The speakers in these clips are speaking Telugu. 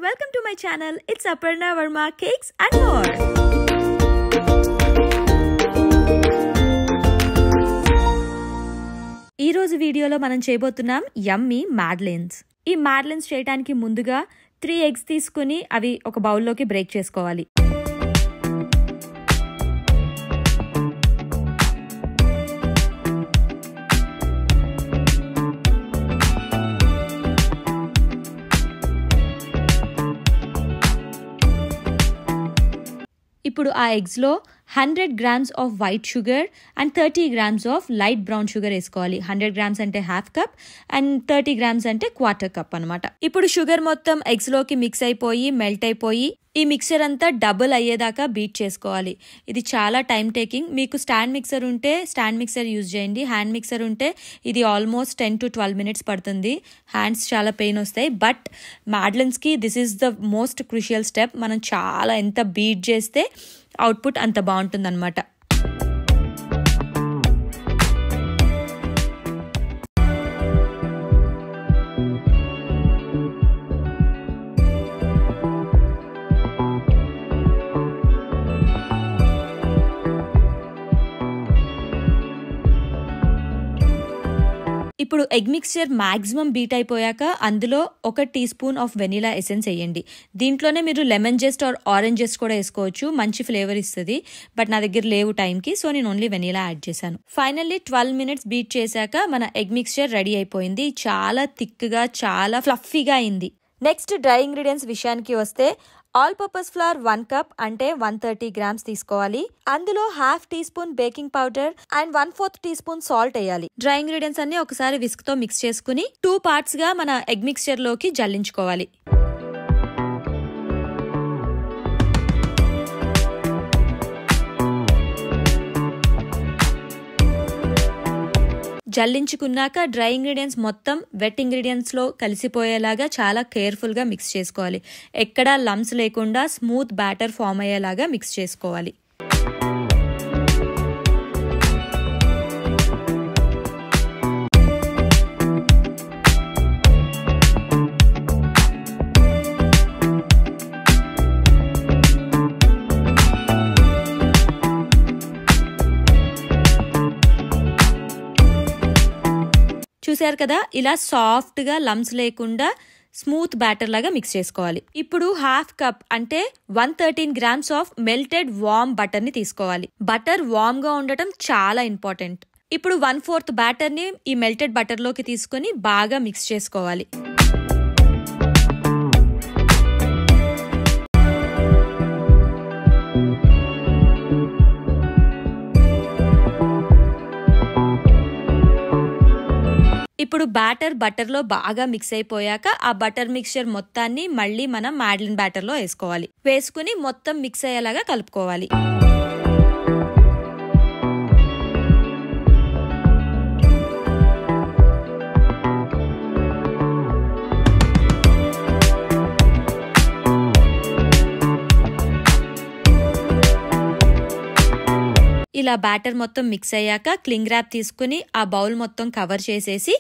welcome to my channel. It's Aparna Verma Cakes and more. ఈ రోజు వీడియోలో మనం చేయబోతున్నాం యమ్మీ మ్యాడ్లెన్స్. ఈ మ్యాడ్లెన్స్ చేయడానికి ముందుగా 3 ఎగ్స్ తీసుకుని అవి ఒక బౌల్లోకి బ్రేక్ చేసుకోవాలి. ఇప్పుడు ఆ ఎగ్స్ లో 100 grams off white sugar and 30 grams of light brown sugar వేసుకోవాలి. 100 grams అంటే హాఫ్ కప్ అండ్ 30 grams అంటే క్వార్టర్ కప్ అనమాట. ఇప్పుడు షుగర్ మొత్తం ఎగ్స్ లోకి మిక్స్ అయిపోయి మెల్ట్ అయిపోయి ఈ మిక్సర్ అంతా డబుల్ అయ్యేదాకా బీట్ చేసుకోవాలి. ఇది చాలా టైం టేకింగ్. మీకు స్టాండ్ మిక్సర్ ఉంటే స్టాండ్ మిక్సర్ యూజ్ చేయండి. హ్యాండ్ మిక్సర్ ఉంటే ఇది ఆల్మోస్ట్ 10 to 12 minutes పడుతుంది. హ్యాండ్స్ చాలా పెయిన్ వస్తాయి. బట్ మ్యాడ్లెన్స్కి this is the most crucial step. మనం చాలా ఎంత బీట్ చేస్తే అవుట్పుట్ అంత బాగుంటుంది అనమాట. ఇప్పుడు ఎగ్ మిక్స్చర్ మాక్సిమం బీట్ అయిపోయాక అందులో 1 teaspoon of vanilla essence వేయండి. దీంట్లోనే మీరు lemon zest or orange zest కూడా వేసుకోవచ్చు. మంచి ఫ్లేవర్ ఇస్తుంది. బట్ నా దగ్గర లేవు టైంకి, సో నేను ఓన్లీ వెనిలా యాడ్ చేశాను. ఫైనల్లీ 12 minutes బీట్ చేశాక మన ఎగ్ మిక్స్చర్ రెడీ అయిపోయింది. చాలా థిక్గా చాలా ఫ్లఫీగా అయింది. నెక్స్ట్ డ్రై ఇంగ్రీడియంట్స్ విషయానికి వస్తే ఆల్ పర్పస్ ఫ్లవర్ 1 cup అంటే 130 grams తీసుకోవాలి. అందులో half teaspoon baking powder and 1/4 teaspoon salt వేయాలి. డ్రై ఇంగ్రీడియంట్స్ అన్ని ఒకసారి విస్క్ తో మిక్స్ చేసుకుని 2 parts గా మన ఎగ్ మిక్స్చర్ లోకి జల్లించుకోవాలి. జల్లించుకున్నాక డ్రై ఇంగ్రీడియంట్స్ మొత్తం వెట్ ఇంగ్రీడియంట్స్ లో కలిసిపోయేలాగా చాలా కేర్ఫుల్ గా మిక్స్ చేసుకోవాలి. ఎక్కడా లమ్స్ లేకుండా స్మూత్ బ్యాటర్ ఫామ్ అయ్యేలాగా మిక్స్ చేసుకోవాలి. చూసారు కదా, ఇలా సాఫ్ట్ గా లమ్స్ లేకుండా స్మూత్ బ్యాటర్ లాగా మిక్స్ చేసుకోవాలి. ఇప్పుడు హాఫ్ కప్ అంటే 113 grams of melted warm butter ని తీసుకోవాలి. బటర్ వార్మ్ గా ఉండటం చాలా ఇంపార్టెంట్. ఇప్పుడు 1/4 బ్యాటర్ ని ఈ మెల్టెడ్ బటర్ లోకి తీసుకుని బాగా మిక్స్ చేసుకోవాలి. ఇప్పుడు బ్యాటర్ బటర్ లో బాగా మిక్స్ అయిపోయాక ఆ బటర్ మిక్స్చర్ మొత్తాన్ని మళ్ళీ మనం మ్యాడ్లెన్ బ్యాటర్ లో వేసుకోవాలి. వేసుకుని మొత్తం మిక్స్ అయ్యేలాగా కలుపుకోవాలి. ఇలా బ్యాటర్ మొత్తం మిక్స్ అయ్యాక క్లింగ్ ర్యాప్ తీసుకుని ఆ బౌల్ మొత్తం కవర్ చేసేసి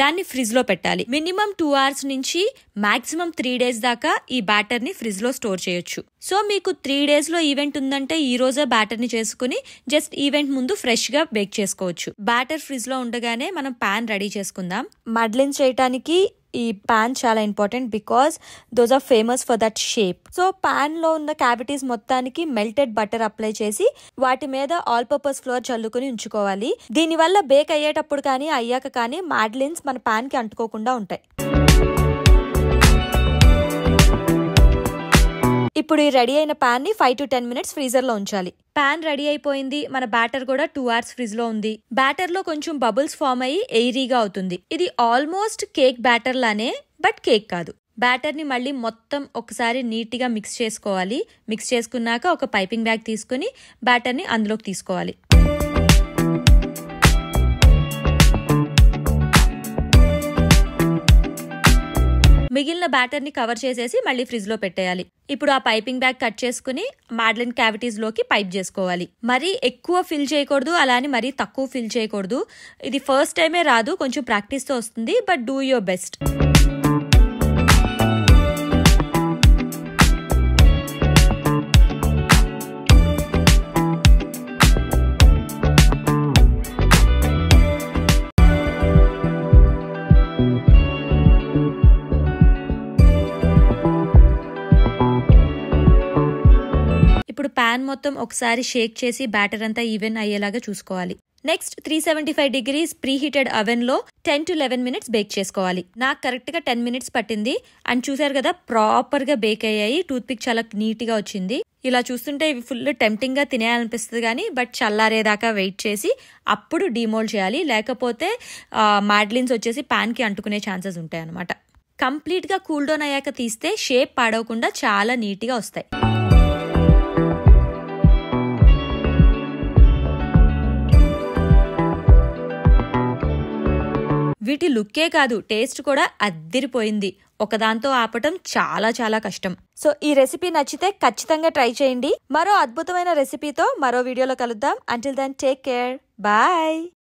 దాన్ని ఫ్రిడ్జ్ లో పెట్టాలి. మినిమం 2 hours నుంచి మాక్సిమం 3 days దాకా ఈ బ్యాటర్ ని ఫ్రిడ్జ్ లో స్టోర్ చేయొచ్చు. సో మీకు 3 days లో ఈవెంట్ ఉందంటే ఈ రోజే బ్యాటర్ ని చేసుకుని జస్ట్ ఈవెంట్ ముందు ఫ్రెష్ గా బేక్ చేసుకోవచ్చు. బ్యాటర్ ఫ్రిడ్జ్ లో ఉండగానే మనం పాన్ రెడీ చేసుకుందాం. మడ్లెన్స్ చేయడానికి ఈ పాన్ చాలా important because those are famous for that shape. So pan లో ఉన్న క్యావిటీస్ మొత్తానికి మెల్టెడ్ బటర్ అప్లై చేసి వాటి మీద ఆల్ పర్పస్ ఫ్లోర్ చల్లుకుని ఉంచుకోవాలి. దీని వల్ల బేక్ అయ్యేటప్పుడు కానీ అయ్యాక కానీ మ్యాడ్లెన్స్ మన పాన్ కి అంటుకోకుండా ఉంటాయి. ఇప్పుడు ఈ రెడీ అయిన పాన్ ని 5 to 10 minutes ఫ్రీజర్ లో ఉంచాలి. పాన్ రెడీ అయిపోయింది. మన బ్యాటర్ కూడా 2 hours ఫ్రిడ్జ్ లో ఉంది. బ్యాటర్ లో కొంచెం బబుల్స్ ఫామ్ అయ్యి ఎయిరీగా అవుతుంది. ఇది ఆల్మోస్ట్ కేక్ బ్యాటర్ లానే, బట్ కేక్ కాదు. బ్యాటర్ ని మళ్ళీ మొత్తం ఒకసారి నీట్ గా మిక్స్ చేసుకోవాలి. మిక్స్ చేసుకున్నాక ఒక పైపింగ్ బ్యాగ్ తీసుకుని బ్యాటర్ ని అందులోకి తీసుకోవాలి. మిగిలిన బ్యాటర్ ని కవర్ చేసేసి మళ్ళీ ఫ్రిడ్జ్ లో పెట్టేయాలి. ఇప్పుడు ఆ పైపింగ్ బ్యాగ్ కట్ చేసుకుని మ్యాడ్లెన్ క్యావిటీస్ లోకి పైప్ చేసుకోవాలి. మరీ ఎక్కువ ఫిల్ చేయకూడదు, అలానే మరీ తక్కువ ఫిల్ చేయకూడదు. ఇది ఫస్ట్ టైమే రాదు, కొంచెం ప్రాక్టీస్ తో వస్తుంది. But do your best. Pan మొత్తం ఒకసారి షేక్ చేసి బ్యాటర్ అంతా ఈవెన్ అయ్యేలాగా చూసుకోవాలి. Next 375 degrees pre heated oven లో 10 to 11 minutes బేక్ చేసుకోవాలి. నాకు కరెక్ట్ గా 10 minutes పట్టింది. అండ్ చూసారు కదా ప్రాపర్ గా బేక్ అయ్యాయి. టూత్ పిక్ చాలా నీట్ గా వచ్చింది. ఇలా చూస్తుంటే ఇవి ఫుల్ టెంప్టింగ్ గా తినేయాలనిపిస్తుంది కానీ బట్ చల్లారేదాకా వెయిట్ చేసి అప్పుడు డిమోల్డ్ చేయాలి. లేకపోతే మాడ్లిన్స్ వచ్చేసి ప్యాన్ కి అంటుకునే ఛాన్సెస్ ఉంటాయి అనమాట. కంప్లీట్ గా కూల్ డౌన్ అయ్యాక తీస్తే షేప్ పాడవకుండా చాలా నీట్ గా వస్తాయి. వీటి లుక్కే కాదు టేస్ట్ కూడా అద్దిరిపోయింది. ఒకదాంతో ఆపటం చాలా చాలా కష్టం. సో ఈ రెసిపీ నచ్చితే ఖచ్చితంగా ట్రై చేయండి. మరో అద్భుతమైన రెసిపీతో మరో వీడియోలో కలుద్దాం. Until then take care, bye.